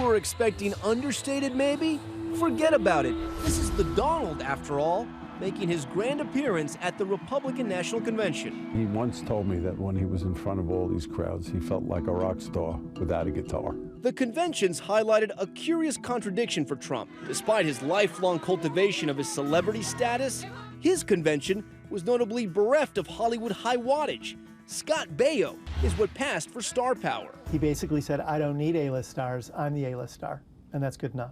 were expecting understated, maybe? Forget about it. This is the Donald, after all, making his grand appearance at the Republican National Convention. He once told me that when he was in front of all these crowds, he felt like a rock star without a guitar. The conventions highlighted a curious contradiction for Trump. Despite his lifelong cultivation of his celebrity status, his convention was notably bereft of Hollywood high wattage. Scott Baio is what passed for star power. He basically said, I don't need A-list stars, I'm the A-list star, and that's good enough.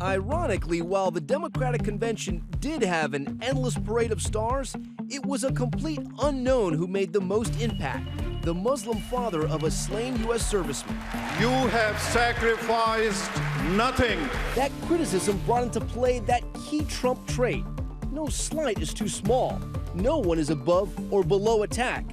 Ironically, while the Democratic Convention did have an endless parade of stars, it was a complete unknown who made the most impact, the Muslim father of a slain U.S. serviceman. You have sacrificed nothing. That criticism brought into play that key Trump trait. No slight is too small. No one is above or below attack,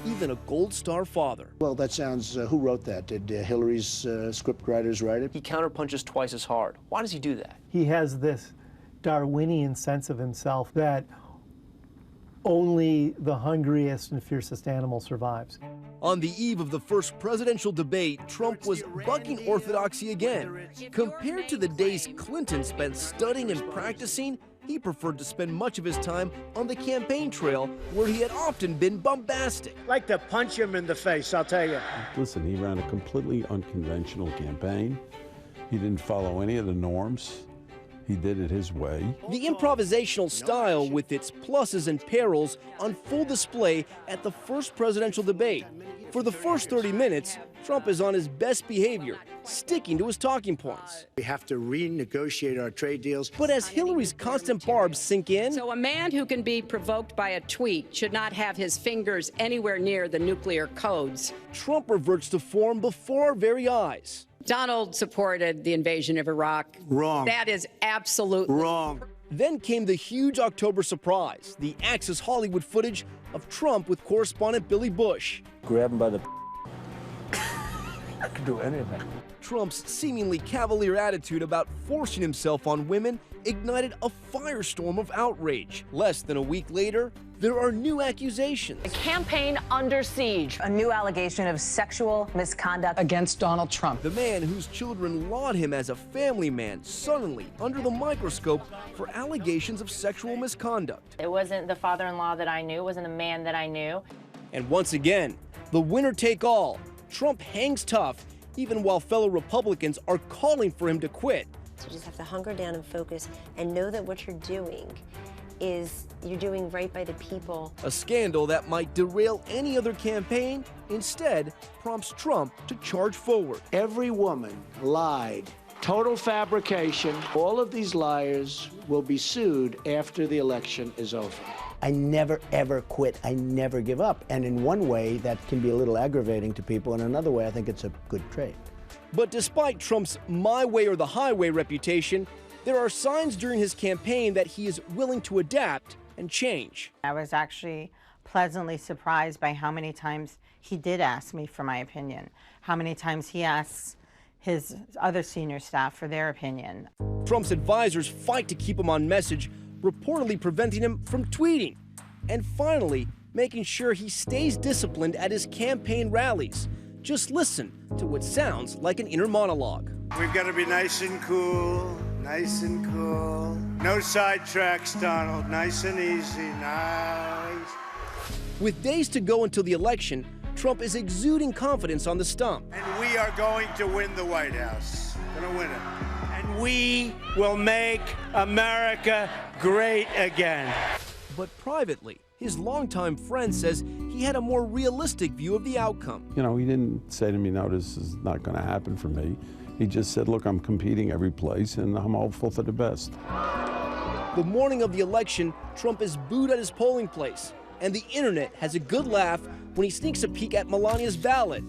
even a Gold Star father. Well, that sounds, who wrote that? Did Hillary's scriptwriters write it? He counterpunches twice as hard. Why does he do that? He has this Darwinian sense of himself that only the hungriest and fiercest animal survives. On the eve of the first presidential debate, Trump was bucking orthodoxy again. Compared to the days Clinton spent studying and practicing, he preferred to spend much of his time on the campaign trail, where he had often been bombastic. I'd like to punch him in the face, I'll tell you. Listen, he ran a completely unconventional campaign. He didn't follow any of the norms. He did it his way. The improvisational style, with its pluses and perils, on full display at the first presidential debate. For the first 30 minutes, Trump is on his best behavior, sticking to his talking points. We have to renegotiate our trade deals. But as Hillary's constant barbs sink in... So a man who can be provoked by a tweet should not have his fingers anywhere near the nuclear codes. Trump reverts to form before our very eyes. Donald supported the invasion of Iraq. Wrong. That is absolutely wrong. Then came the huge October surprise, the Access Hollywood footage of Trump with correspondent Billy Bush. Grab him by the I can do anything. Trump's seemingly cavalier attitude about forcing himself on women ignited a firestorm of outrage. Less than a week later, there are new accusations. A campaign under siege. A new allegation of sexual misconduct against Donald Trump. The man whose children laud him as a family man suddenly under the microscope for allegations of sexual misconduct. It wasn't the father-in-law that I knew, it wasn't the man that I knew. And once again, the winner take all. Trump hangs tough, even while fellow Republicans are calling for him to quit. So you just have to hunker down and focus and know that what you're doing is you're doing right by the people. A scandal that might derail any other campaign instead prompts Trump to charge forward. Every woman lied. Total fabrication. All of these liars will be sued after the election is over. I never, ever quit. I never give up. And in one way, that can be a little aggravating to people. In another way, I think it's a good trait. But despite Trump's my way or the highway reputation, there are signs during his campaign that he is willing to adapt and change. I was actually pleasantly surprised by how many times he did ask me for my opinion, how many times he asks his other senior staff for their opinion. Trump's advisors fight to keep him on message, reportedly preventing him from tweeting, and finally making sure he stays disciplined at his campaign rallies. Just listen to what sounds like an inner monologue. We've got to be nice and cool, nice and cool. No sidetracks, Donald. Nice and easy, nice. With days to go until the election, Trump is exuding confidence on the stump. And we are going to win the White House. Going to win it. And we will make America great again. But privately, his longtime friend says he had a more realistic view of the outcome. You know, he didn't say to me, no, this is not going to happen for me. He just said, look, I'm competing every place, and I'm hopeful for the best. The morning of the election, Trump is booed at his polling place, and the internet has a good laugh when he sneaks a peek at Melania's ballot.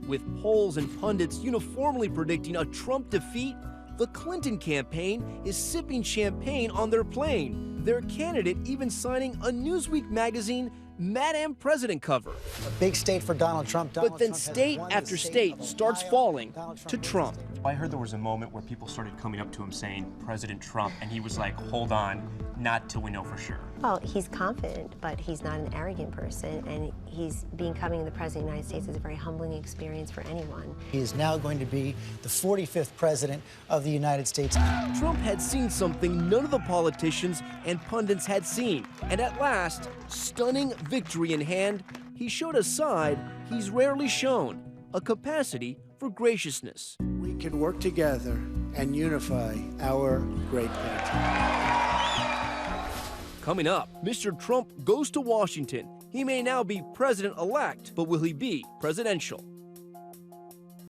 With polls and pundits uniformly predicting a Trump defeat, the Clinton campaign is sipping champagne on their plane, their candidate even signing a Newsweek magazine Madam President cover. A big state for Donald Trump. But then state after state starts falling to Trump. I heard there was a moment where people started coming up to him saying, President Trump, and he was like, hold on, not till we know for sure. Well, he's confident, but he's not an arrogant person, and becoming the President of the United States is a very humbling experience for anyone. He is now going to be the 45th President of the United States. Trump had seen something none of the politicians and pundits had seen, and at last, stunning victory in hand, he showed a side he's rarely shown, a capacity for graciousness. We can work together and unify our great country. Coming up, Mr. Trump goes to Washington. He may now be president-elect, but will he be presidential?